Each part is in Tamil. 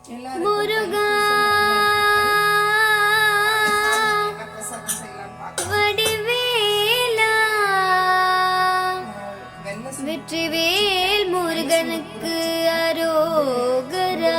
முருகா வடிவேலா வெற்றிவேல் முருகனுக்கு அரோகரா.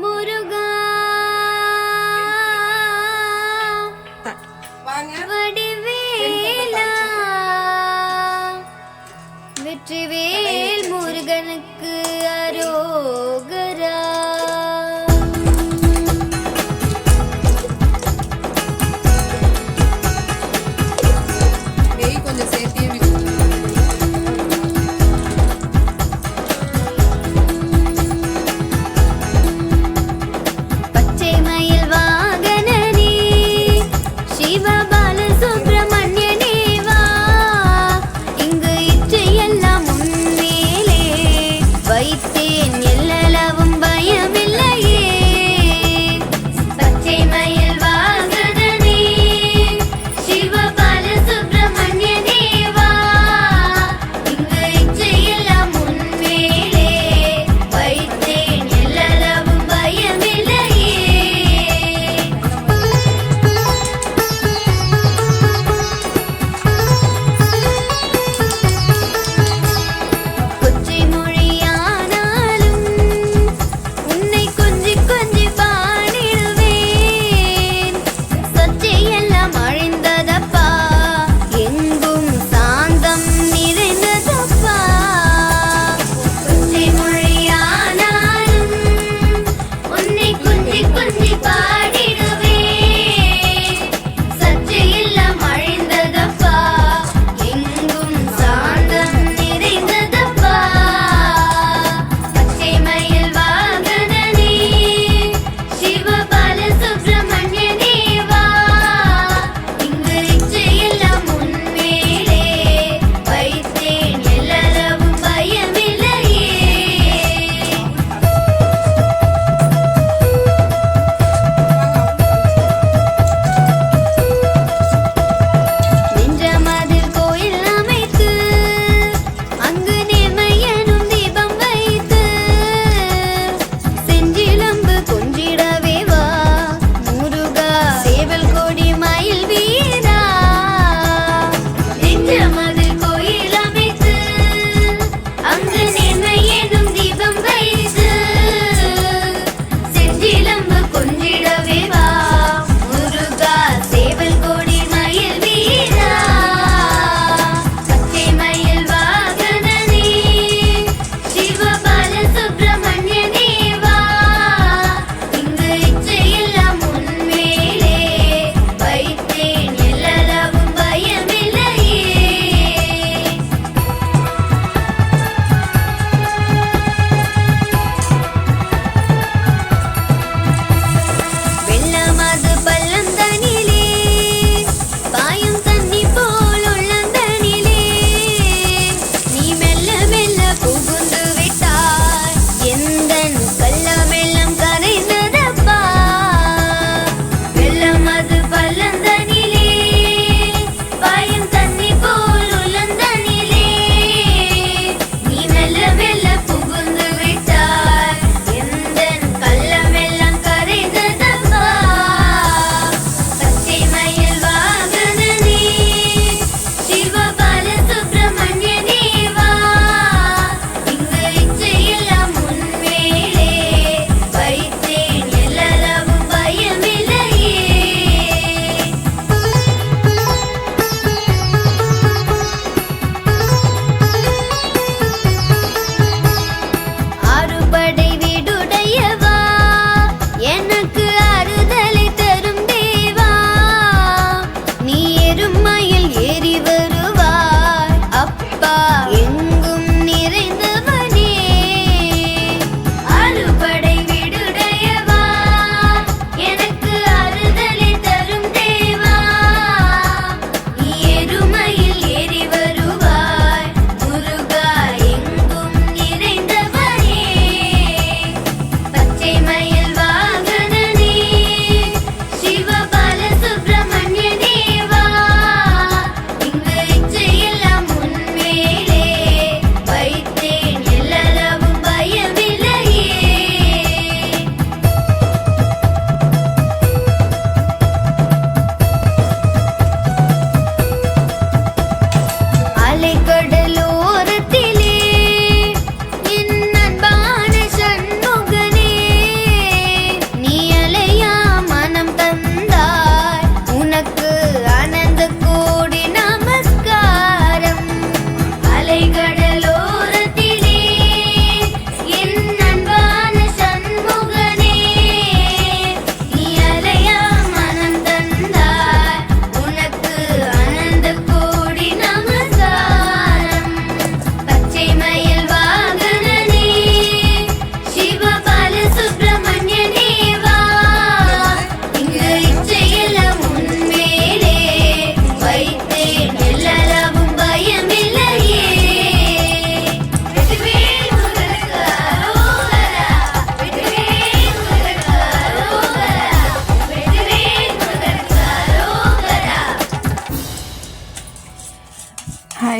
முருகா வடிவேலா வெற்றிவேல் முருகனுக்கு அரோகரா. கொஞ்சம் சேர்த்தே பச்சை மயில் வாகனனே சிவபால சுப்பிரமணியனே வா, இங்கு இச்சையெல்லாம் உண்டு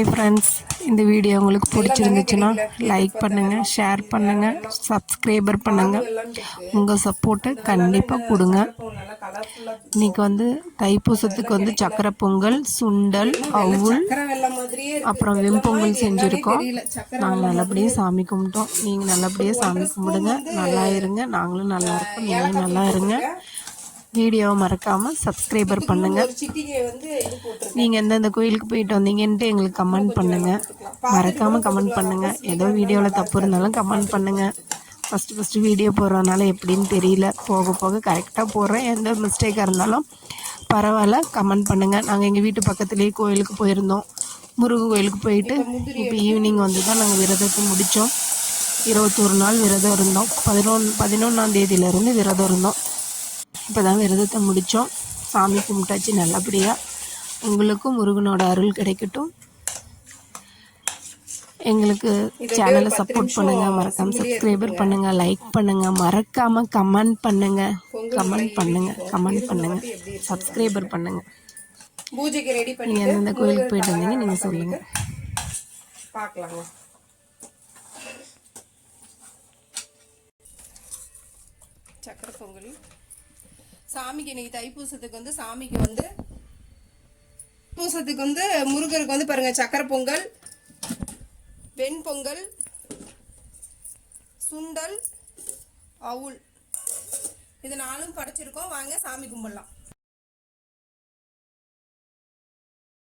ஹாய் ஃப்ரெண்ட்ஸ், இந்த வீடியோ உங்களுக்கு பிடிச்சிருந்துச்சுன்னா லைக் பண்ணுங்கள், ஷேர் பண்ணுங்கள், சப்ஸ்கிரைபர் பண்ணுங்கள். உங்கள் சப்போர்ட்டை கண்டிப்பாக கொடுங்க. இன்றைக்கி வந்து தைப்பூசத்துக்கு வந்து சக்கரை பொங்கல், சுண்டல், அவுள், அப்புறம் வெண்பொங்கல் செஞ்சுருக்கோம். நாங்கள் நல்லபடியாக சாமி கும்பிட்டோம். நீங்கள் நல்லபடியாக சாமி கும்பிடுங்க. நல்லா இருங்க. நாங்களும் நல்லா இருக்கோம். நீங்களும் நல்லா இருங்க. வீடியோவை மறக்காமல் சப்ஸ்கிரைபர் பண்ணுங்கள். நீங்கள் எந்தெந்த கோயிலுக்கு போயிட்டு வந்தீங்கன்ட்டு எங்களுக்கு கமெண்ட் பண்ணுங்கள். மறக்காமல் கமெண்ட் பண்ணுங்கள். ஏதோ வீடியோவில் தப்பு இருந்தாலும் கமெண்ட் பண்ணுங்கள். ஃபஸ்ட்டு வீடியோ போடுறதுனால எப்படின்னு தெரியல. போக போக கரெக்டாக போடுறேன். எந்த மிஸ்டேக்காக இருந்தாலும் பரவாயில்ல, கமெண்ட் பண்ணுங்கள். நாங்கள் எங்கள் வீட்டு பக்கத்துலேயே கோயிலுக்கு போயிருந்தோம். முருகன் கோயிலுக்கு போயிட்டு இப்போ ஈவினிங் வந்து தான் நாங்கள் விரதத்தை முடித்தோம். 21 நாள் விரதம் இருந்தோம். 11ஆம் தேதியிலேருந்து விரதம் இருந்தோம். இப்போ தான் விரதத்தை முடித்தோம். சாமி கும்பிட்டாச்சு நல்லபடியாக. உங்களுக்கும் முருகனோட அருள் கிடைக்கட்டும். எங்களுக்கு சேனலை சப்போர்ட் பண்ணுங்கள். மறக்காமல் சப்ஸ்கிரைபர் பண்ணுங்கள், லைக் பண்ணுங்கள், மறக்காமல் கமெண்ட் பண்ணுங்கள். சப்ஸ்கிரைபர் பண்ணுங்கள். பூஜைக்கு ரெடி பண்ணி நீங்கள் எந்தெந்த கோயிலுக்கு போயிட்டு வந்தீங்க நீங்கள் சொல்லுங்கள். பார்க்கலாங்க. சக்கரை பொங்கல் சாமிக்கு இன்னைக்கு தைப்பூசத்துக்கு வந்து முருகருக்கு வந்து பாருங்க, சக்கரை பொங்கல், வெண்பொங்கல், சுண்டல், அவுள் இது நாலும் படைச்சிருக்கோம். வாங்க சாமி கும்பிடலாம்.